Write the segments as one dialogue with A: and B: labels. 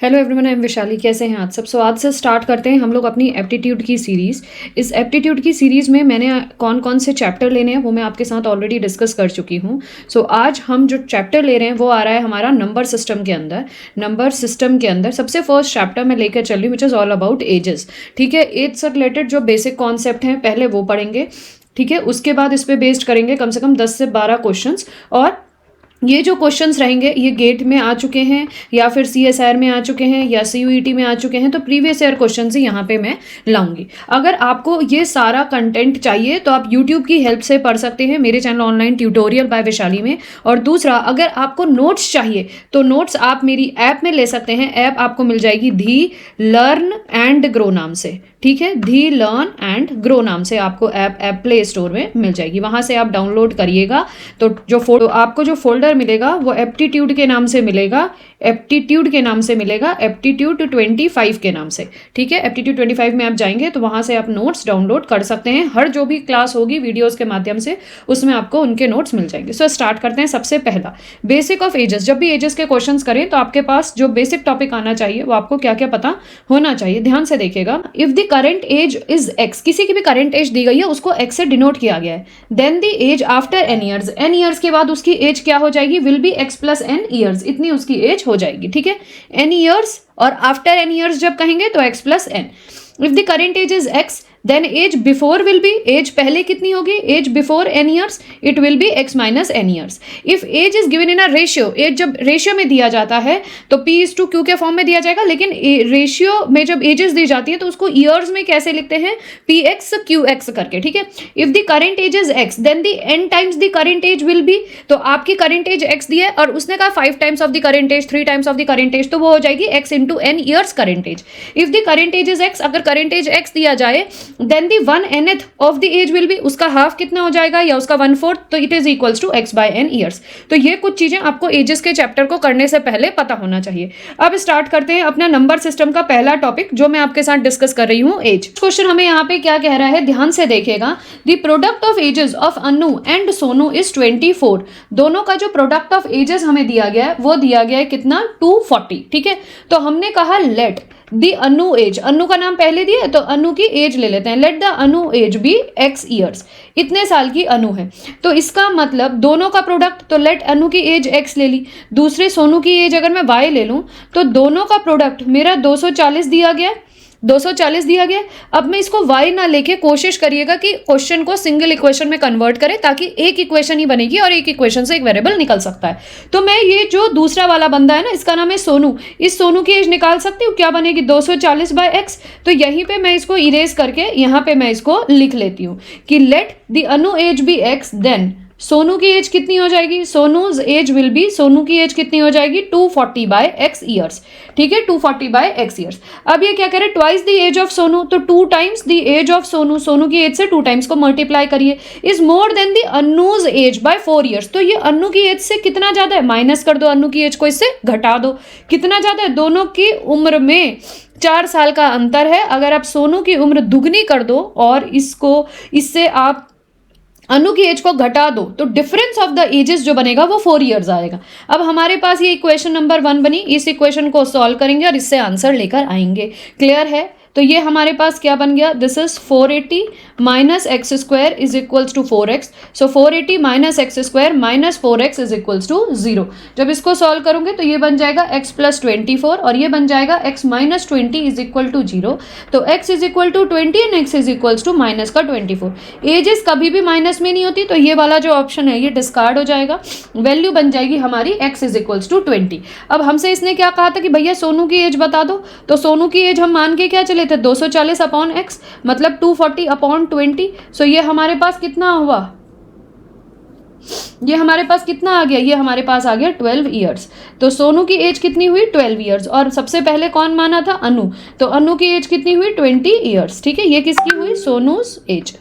A: Hello everyone, I am Vaishali. कैसे हैं आप सब? आज से स्टार्ट करते हैं हम लोग अपनी एप्टीट्यूड की सीरीज़। इस एप्टीट्यूड की सीरीज़ में मैंने कौन कौन से चैप्टर लेने हैं वो मैं आपके साथ ऑलरेडी डिस्कस कर चुकी हूँ। आज हम जो चैप्टर ले रहे हैं वो आ रहा है हमारा नंबर सिस्टम के अंदर। नंबर सिस्टम के अंदर सबसे फर्स्ट चैप्टर मैं लेकर चल रही हूँ which is all about ages. ठीक है, एज से रिलेटेड जो बेसिक कॉन्सेप्ट हैं पहले वो पढ़ेंगे। ठीक है, उसके बाद इस पर बेस्ड करेंगे कम से कम 10 से 12 क्वेश्चंस। और ये जो क्वेश्चंस रहेंगे ये गेट में आ चुके हैं या फिर CSIR में आ चुके हैं या CUET में आ चुके हैं, तो प्रीवियस ईयर क्वेश्चंस ही यहाँ पे मैं लाऊंगी। अगर आपको ये सारा कंटेंट चाहिए तो आप यूट्यूब की हेल्प से पढ़ सकते हैं मेरे channel online tutorial bye Vaishali में। और दूसरा, अगर आपको नोट्स चाहिए तो नोट्स आप मेरी ऐप में ले सकते हैं। ऐप आपको मिल जाएगी धी लर्न एंड ग्रो नाम से। ठीक है, धी लर्न एंड ग्रो नाम से आपको ऐप प्ले स्टोर में मिल जाएगी, वहाँ से आप डाउनलोड करिएगा। तो आपको जो फोल्डर मिलेगा वो एप्टीट्यूड के नाम से मिलेगा, एप्टीट्यूड के नाम से मिलेगा, एप्टीट्यूड 25 के नाम से। ठीक है, एप्टीट्यूड 25 में आप जाएंगे तो वहाँ से आप नोट्स डाउनलोड कर सकते हैं। हर जो भी क्लास होगी वीडियोज़ के माध्यम से उसमें आपको उनके नोट्स मिल जाएंगे। स्टार्ट करते हैं। सबसे पहला, बेसिक ऑफ एजेस। जब भी एजेस के क्वेश्चंस करें तो आपके पास जो बेसिक टॉपिक आना चाहिए वो आपको क्या क्या पता होना चाहिए। ध्यान से देखिएगा। If the current age is x, किसी की भी करंट एज दी गई है उसको एक्स से डिनोट किया गया है। Then the age after n years, n years के बाद उसकी एज क्या हो जाएगी? Will be x plus n years, इतनी उसकी एज हो जाएगी। ठीक है, एन ईयर्स और आफ्टर एन ईयर्स जब कहेंगे तो x plus n. If the current age is x then age before will be, age पहले कितनी होगी? Age before n years it will be x minus n years. If age is given in a ratio, age जब ratio में दिया जाता है तो P/Q के फॉर्म में दिया जाएगा, लेकिन रेशियो में जब एजेस दी जाती है तो उसको ईयर्स में कैसे लिखते हैं? PX/QX करके। ठीक है, if the current age is x then the n times the current age will be, तो आपकी करेंट एज x दी है और उसने कहा 5 times of the current age, 3 times of the current age, तो वो हो जाएगी x into n years current age. If the current age is x, अगर करेंट एज x दिया जाए then the 1/nth of the age will be, उसका half कितना हो जाएगा या उसका 1/4, तो it is equals to x/n years. तो ये कुछ चीजें आपको एजेस के चैप्टर को करने से पहले पता होना चाहिए। अब स्टार्ट करते हैं अपना नंबर सिस्टम का पहला टॉपिक जो मैं आपके साथ डिस्कस कर रही हूँ, एज। क्वेश्चन हमें यहाँ पे क्या कह रहा है, ध्यान से देखिएगा। The product of ages of Anu and Sonu is 24। दोनों का जो प्रोडक्ट ऑफ एजेस हमें दिया गया है वो दिया गया है कितना? 240। ठीक है, तो हमने कहा लेट दी अनु एज, अनु का नाम पहले दिया है तो अनु की एज ले लेते हैं। Let the Anu age be x years, इतने साल की अनु है। तो इसका मतलब दोनों का प्रोडक्ट, तो लेट अनु की एज x ले ली, दूसरे सोनू की एज अगर मैं y ले लूं तो दोनों का प्रोडक्ट मेरा 240 दिया गया, 240 दिया गया। अब मैं इसको y ना लेके कोशिश करिएगा कि क्वेश्चन को सिंगल इक्वेशन में कन्वर्ट करें ताकि एक इक्वेशन ही बनेगी और एक इक्वेशन से एक वेरिएबल निकल सकता है। तो मैं ये जो दूसरा वाला बंदा है ना, इसका नाम है सोनू, इस सोनू की एज निकाल सकती हूँ। क्या बनेगी? 240/x। तो यहीं पे मैं इसको इरेज करके यहाँ पे मैं इसको लिख लेती हूँ कि let the Anu age be x, then Sonu की एज कितनी हो जाएगी? Sonu's age will be, Sonu की एज कितनी हो जाएगी? 240/x years. ठीक है, 240/x ईयर्स। अब ये क्या करें? Twice the age of Sonu, तो 2 times the age of Sonu, Sonu की एज से 2 टाइम्स को मल्टीप्लाई करिए, is more than the Annu's age by 4 years. तो ये अन्नू की एज से कितना ज्यादा है? माइनस कर दो, अन्नू की एज को इससे घटा दो। कितना ज्यादा है? दोनों की उम्र में 4 साल का अंतर है। अगर आप सोनू की उम्र दुगनी कर दो और इससे आप अनु की एज को घटा दो तो डिफरेंस ऑफ द एजेस जो बनेगा वो 4 ईयर्स आएगा। अब हमारे पास ये इक्वेशन नंबर 1 बनी, इस इक्वेशन को सॉल्व करेंगे और इससे आंसर लेकर आएंगे। क्लियर है? तो ये हमारे पास क्या बन गया? This is 480 minus x square is equals to 4x। So 480 minus x square minus 4x is equals to 0। जब इसको सॉल्व करोगे तो ये बन जाएगा x प्लस 24 और ये बन जाएगा x minus 20 is equal to 0। तो x is equal to 20 and x is equals to minus का 24। एजेस कभी भी माइनस में नहीं होती, तो ये वाला जो ऑप्शन है ये डिस्कार्ड हो जाएगा। वैल्यू बन जाएगी हमारी x इज इक्वल्स टू 20। अब हमसे इसने क्या कहा था कि भैया सोनू की एज बता दो, तो सोनू की एज हम मान के क्या चले थे? 240/x मतलब 240/20। सो ये हमारे पास कितना हुआ? ये हमारे पास कितना आ गया? ये हमारे पास आ गया 12 ईयर्स। तो सोनू की एज कितनी हुई? 12 ईयर्स। और सबसे पहले कौन माना था? अनु। तो अनु की एज कितनी हुई? 20 ईयर्स। ठीक है, ये किसकी हुई? सोनूज एज।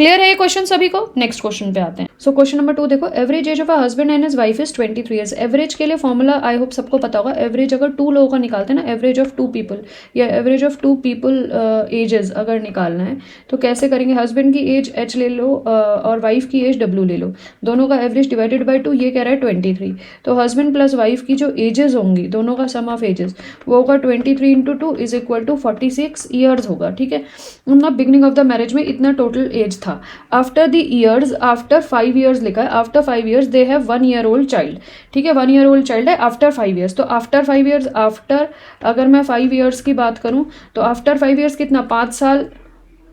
A: क्लियर है ये क्वेश्चन सभी को? नेक्स्ट क्वेश्चन पे आते हैं। सो क्वेश्चन नंबर 2 देखो, average age of a husband and his wife is 23 years. Average के लिए फॉर्मूला आई होप सबको पता होगा। एवरेज अगर 2 लोगों का निकालते हैं ना, एवरेज ऑफ 2 पीपल या एवरेज ऑफ 2 पीपल एजेस अगर निकालना है तो कैसे करेंगे? हस्बैंड की एज h ले लो और वाइफ की एज w ले लो, दोनों का एवरेज डिवाइडेड बाई 2, ये कह रहा है 23। तो हस्बैंड प्लस वाइफ की जो एजेस होंगी, दोनों का सम ऑफ एजेस, वो होगा 23 into 2 is equal to 46 years होगा। ठीक है, बिगिनिंग ऑफ द मैरिज में इतना टोटल एज था। After the years, after 5 years लिखा है, after 5 years they have 1 year old child. ठीक है, 1 ईयर ओल्ड चाइल्ड है आफ्टर 5 ईयर्स। तो आफ्टर 5 ईयर्स, आफ्टर अगर मैं 5 ईयर्स की बात करूं तो आफ्टर 5 ईयर्स कितना, 5 साल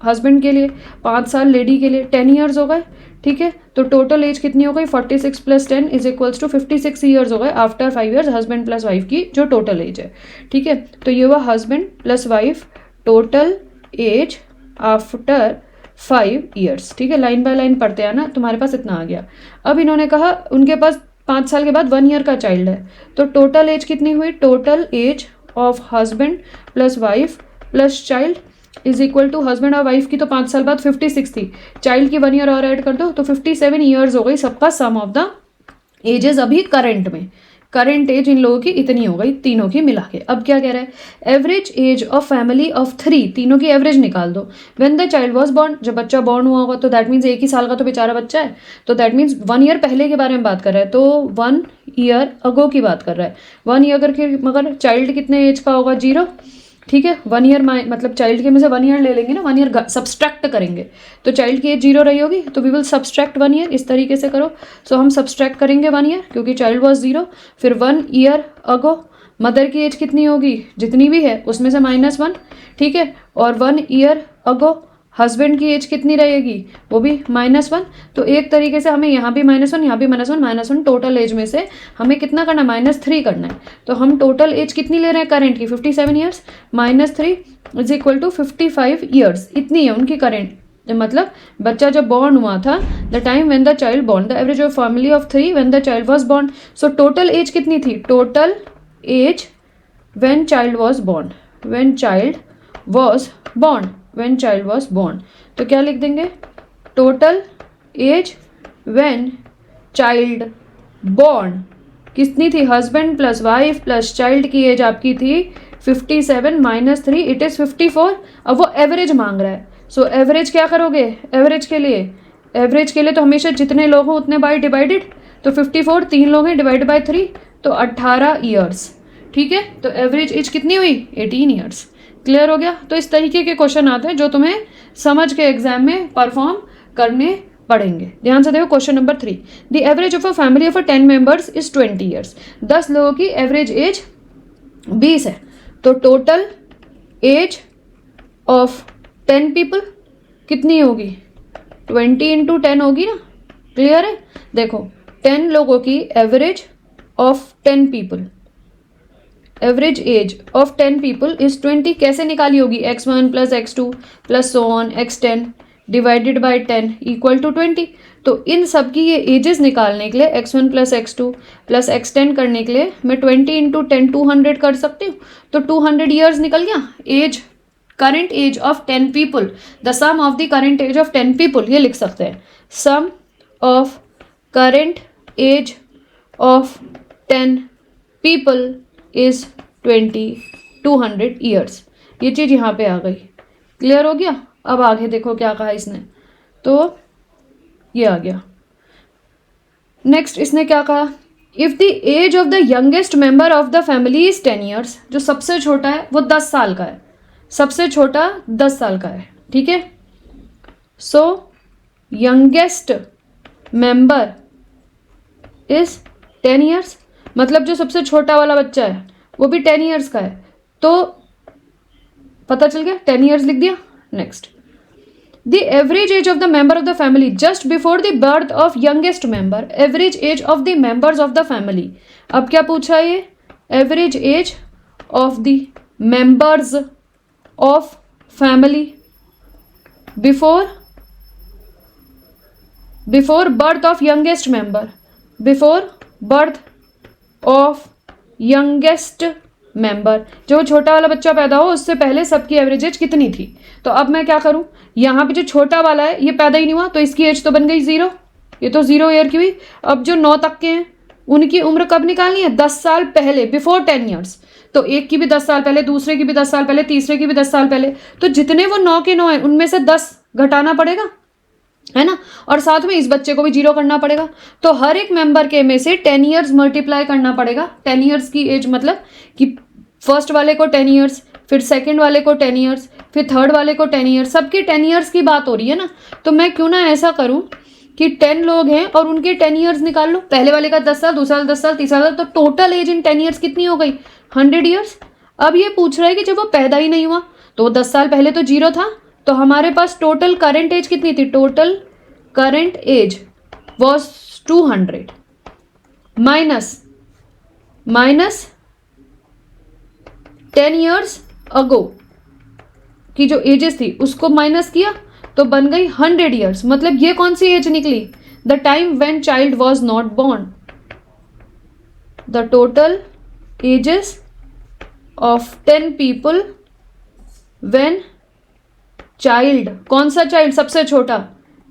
A: हस्बैंड के लिए, 5 साल लेडी के लिए, 10 ईयर्स हो गए। ठीक है, तो टोटल एज कितनी हो गई? 46 plus 10 is equals to 56 years हो गए after 5 years husband plus wife की जो टोटल एज है। ठीक है, तो ये हुआ husband plus wife total age after 5 years. ठीक है, लाइन बाय लाइन पढ़ते हैं ना, तुम्हारे पास इतना आ गया। अब इन्होंने कहा उनके पास 5 साल के बाद 1 ईयर का चाइल्ड है, तो टोटल एज कितनी हुई? Total age of husband plus wife plus child is equal to, husband और वाइफ की तो 5 साल बाद 56 थी, चाइल्ड की 1 ईयर और ऐड कर दो तो 57 ईयर्स हो गई सबका सम ऑफ द एजेस अभी करंट में। करंट एज इन लोगों की इतनी हो गई तीनों की मिला के। अब क्या कह रहा है? Average age of family of 3, तीनों की एवरेज निकाल दो। When the child was born, जब बच्चा बॉर्न हुआ होगा तो दैट मीन्स 1 ही साल का तो बेचारा बच्चा है, तो दैट मीन्स 1 ईयर पहले के बारे में बात कर रहा है, तो 1 ईयर अगो की बात कर रहा है। 1 ईयर करके, मगर चाइल्ड कितने एज का होगा? 0। ठीक है, 1 ईयर मतलब चाइल्ड के में से 1 ईयर ले लेंगे ना, 1 ईयर सब्सट्रैक्ट करेंगे, तो चाइल्ड की एज 0 रही होगी, तो वी विल सब्सट्रैक्ट 1 ईयर। इस तरीके से करो। सो हम सब्सट्रैक्ट करेंगे 1 ईयर क्योंकि चाइल्ड वॉज 0, फिर 1 ईयर अगो मदर की एज कितनी होगी? जितनी भी है उसमें से -1। ठीक है, और 1 ईयर अगो हस्बैंड की एज कितनी रहेगी? वो भी -1। तो एक तरीके से हमें यहाँ भी -1, यहाँ भी -1, टोटल एज में से हमें कितना करना है? -3 करना है। तो हम टोटल एज कितनी ले रहे हैं करंट की? 57 years, -3 is equal to 55 years, इतनी है उनकी करंट। मतलब बच्चा जब बॉर्न हुआ था, the time when the child born, the average of family of 3 when the child was born. So total age कितनी थी? Total age when child was born, when child was born, when child was born. तो क्या लिख देंगे? Total age when child born कितनी थी? Husband plus wife plus child की age आपकी थी 57 -3 इट इज़ 54। अब वो एवरेज मांग रहा है, सो एवरेज क्या करोगे? एवरेज के लिए तो हमेशा जितने लोग हों उतने बाई डिवाइडेड, तो 54 3 लोग हैं डिवाइड बाई 3 तो 18 ईयर्स। ठीक है, तो एवरेज एज कितनी हुई? 18 ईयर्स। क्लियर हो गया? तो इस तरीके के क्वेश्चन आते हैं जो तुम्हें समझ के एग्जाम में परफॉर्म करने पढ़ेंगे। ध्यान से देखो question number 3, the average of a family of 10 members is 20 years. 10 लोगों की एवरेज एज 20 है, तो टोटल एज ऑफ 10 पीपल कितनी होगी? 20 इंटू 10 होगी ना। क्लियर है? देखो 10 लोगों की average of 10 people, average age of 10 people is 20। कैसे निकाली होगी? x1 plus x2 plus so on x10 divided by 10 equal to 20। तो इन सब की ये एजेस निकालने के लिए x1 plus x2 plus x10 करने के लिए मैं 20 इंटू 10 200 कर सकती हूँ, तो 200 ईयर्स निकल गया। Age, current age of 10 people, the sum of the current age of 10 people, ये लिख सकते हैं। Sum of current age of 10 people is 200 years. ये चीज़ यहाँ पे आ गई। क्लियर हो गया? अब आगे देखो क्या कहा इसने, तो ये आ गया। नेक्स्ट इसने क्या कहा? If the age of the youngest member of the family is 10 years, जो सबसे छोटा है वो 10 साल का है, सबसे छोटा 10 साल का है। ठीक है, सो यंगेस्ट मेंबर इज 10 ईयर्स, मतलब जो सबसे छोटा वाला बच्चा है वो भी 10 ईयर्स का है, तो पता चल गया, 10 ईयर्स लिख दिया। Next, the average age of the member of the family just before the birth of youngest member, average age of the members of the family. अब क्या पूछा है ये? Average age of the members of family before birth of youngest member, before birth of youngest member, जो छोटा वाला बच्चा पैदा हो उससे पहले सबकी एवरेज एज कितनी थी। तो अब मैं क्या करूं, यहाँ पे जो छोटा वाला है ये पैदा ही नहीं हुआ तो इसकी एज तो बन गई 0, ये तो 0 ईयर की हुई। अब जो 9 तक के हैं उनकी उम्र कब निकालनी है, 10 साल पहले, बिफोर 10 ईयर्स। तो एक की भी 10 साल पहले, दूसरे की भी 10 साल पहले, तीसरे की भी 10 साल पहले। तो जितने वो 9 के 9 है उनमें से 10 घटाना पड़ेगा, है ना, और साथ में इस बच्चे को भी 0 करना पड़ेगा। तो हर एक मेंबर के में से 10 ईयर्स मल्टीप्लाई करना पड़ेगा। 10 ईयर्स की एज मतलब कि फर्स्ट वाले को 10 ईयर्स, फिर सेकंड वाले को 10 ईयर्स, फिर थर्ड वाले को 10 ईयर्स, सबके 10 ईयर्स की बात हो रही है ना। तो मैं क्यों ना ऐसा करूं कि 10 लोग हैं और उनके 10 ईयर्स निकाल लो, पहले वाले का 10 साल, दूसरा वाला 10 साल, तीसरा साल, तो टोटल एज इन 10 ईयर्स कितनी हो गई, 100 ईयर्स। अब ये पूछ रहा है कि जब वो पैदा ही नहीं हुआ तो वो 10 साल पहले तो 0 था, तो हमारे पास टोटल करेंट एज कितनी थी, total current age was 200 minus 10 years ago की जो एजेस थी उसको माइनस किया तो बन गई 100 ईयर्स। मतलब ये कौन सी एज निकली, the time when child was not born. The total ages of 10 people when child, कौन सा चाइल्ड, सबसे छोटा,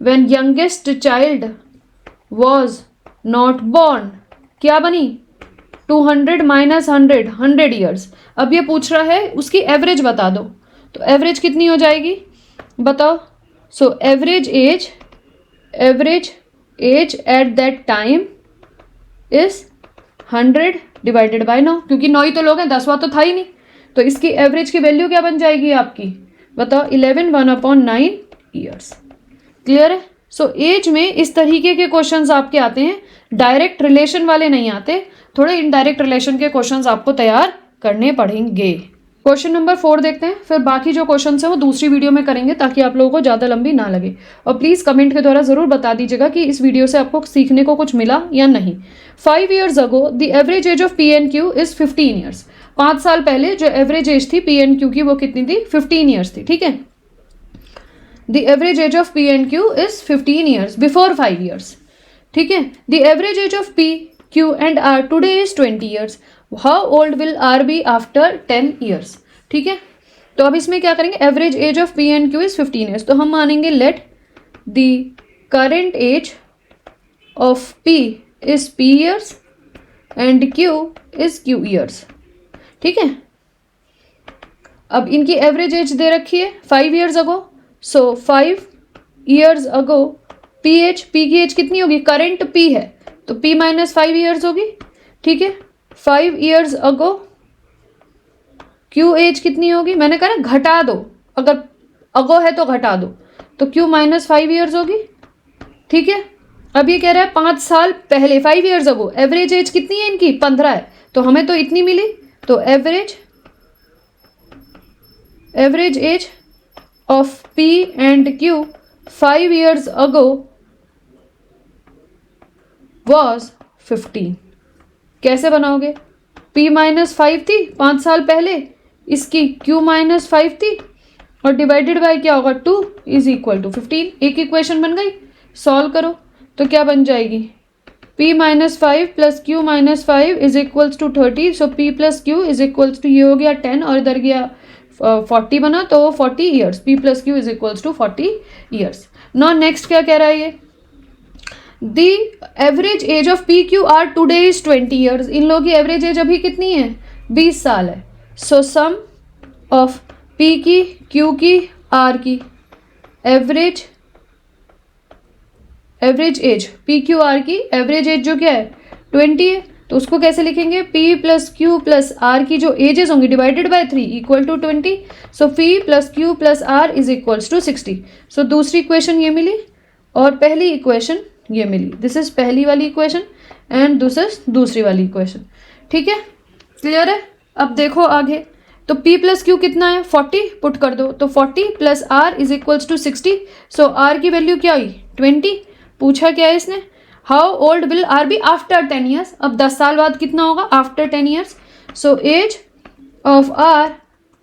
A: when youngest child was not born, क्या बनी 200 माइनस 100 ईयर्स। अब ये पूछ रहा है उसकी एवरेज बता दो, तो एवरेज कितनी हो जाएगी बताओ। So average age at that time is 100 divided by 9, क्योंकि 9 ही तो लोग हैं, 10वां तो था ही नहीं। तो इसकी एवरेज की वैल्यू क्या बन जाएगी आपकी, बताओ, 11 1/9 ईयर्स। क्लियर है। सो एज में इस तरीके के क्वेश्चंस आपके आते हैं, डायरेक्ट रिलेशन वाले नहीं आते, थोड़े इनडायरेक्ट रिलेशन के क्वेश्चंस आपको तैयार करने पड़ेंगे। क्वेश्चन नंबर 4 देखते हैं, फिर बाकी जो क्वेश्चंस हैं वो दूसरी वीडियो में करेंगे ताकि आप लोगों को ज़्यादा लंबी ना लगे। और प्लीज़ कमेंट के द्वारा ज़रूर बता दीजिएगा कि इस वीडियो से आपको सीखने को कुछ मिला या नहीं। 5 years ago the average age of P N Q is 15 years. 5 साल पहले जो एवरेज एज थी पी एन क्यू की वो कितनी थी, 15 ईयर्स थी। ठीक है, the average age of P N Q is 15 years before 5 years. ठीक है, the average age of P Q and R today is 20 years. How old will R be after 10 years. ठीक है, तो अब इसमें क्या करेंगे, average age of P and Q is 15 years, तो हम मानेंगे let the current age of P is P years and Q is Q years. ठीक है, अब इनकी एवरेज एज दे रखी है 5 years अगो, सो 5 years अगो पी की एज कितनी होगी, करेंट पी है तो p माइनस 5 ईयर्स होगी। ठीक है, 5 years अगो क्यू एज कितनी होगी, मैंने कहा ना घटा दो, अगर अगो है तो घटा दो, तो क्यू माइनस 5 ईयर्स होगी। ठीक है, अब ये कह रहा है 5 साल पहले 5 years अगो एवरेज एज कितनी है इनकी, 15 है, तो हमें तो इतनी मिली। तो average age of P and Q 5 years ago was 15। कैसे बनाओगे, p माइनस 5 थी 5 साल पहले, इसकी q माइनस 5 थी और डिवाइडेड बाय क्या होगा 2 इज इक्वल टू 15। एक इक्वेशन बन गई। सॉल्व करो तो क्या बन जाएगी, p minus 5 plus Q minus 5 is equals to 30। So p plus Q is equals to, ये हो गया 10 और इधर गया 40 बना, तो 40 years, p plus Q is equals to 40 years. Now next क्या कह रहा है ये, the average age of P Q R today is 20 years. इन लोगों की एवरेज एज अभी कितनी है, 20 साल है। सो सम ऑफ पी की, क्यू की, आर की average age, P Q are की एवरेज एज जो क्या है 20 है, तो उसको कैसे लिखेंगे, p plus Q plus R की जो एजेस होंगी divided by 3 equal to 20। So p plus Q plus R is equals to 60। So दूसरी इक्वेशन ये मिली और पहली इक्वेशन ये मिली। दिस इज पहली वाली इक्वेशन एंड दिस इज दूसरी वाली इक्वेशन। ठीक है, क्लियर है। अब देखो आगे, तो p प्लस क्यू कितना है 40, पुट कर दो, तो 40 plus r is equals to 60। So r की वैल्यू क्या हुई 20। पूछा क्या है इसने, how old will R be after 10 years. अब 10 साल बाद कितना होगा after 10 years. So age of R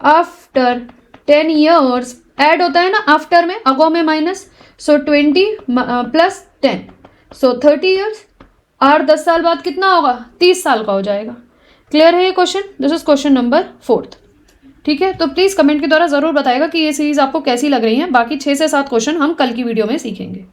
A: after 10 years, add होता है ना आफ्टर में, अगो में minus, so 20 plus 10, so 30 years. R 10 साल बाद कितना होगा 30 साल का हो जाएगा। क्लियर है ये question? This is question number 4th। ठीक है, तो प्लीज़ कमेंट के द्वारा ज़रूर बताएगा कि ये सीरीज़ आपको कैसी लग रही है। बाकी 6 से 7 क्वेश्चन हम कल की वीडियो में सीखेंगे।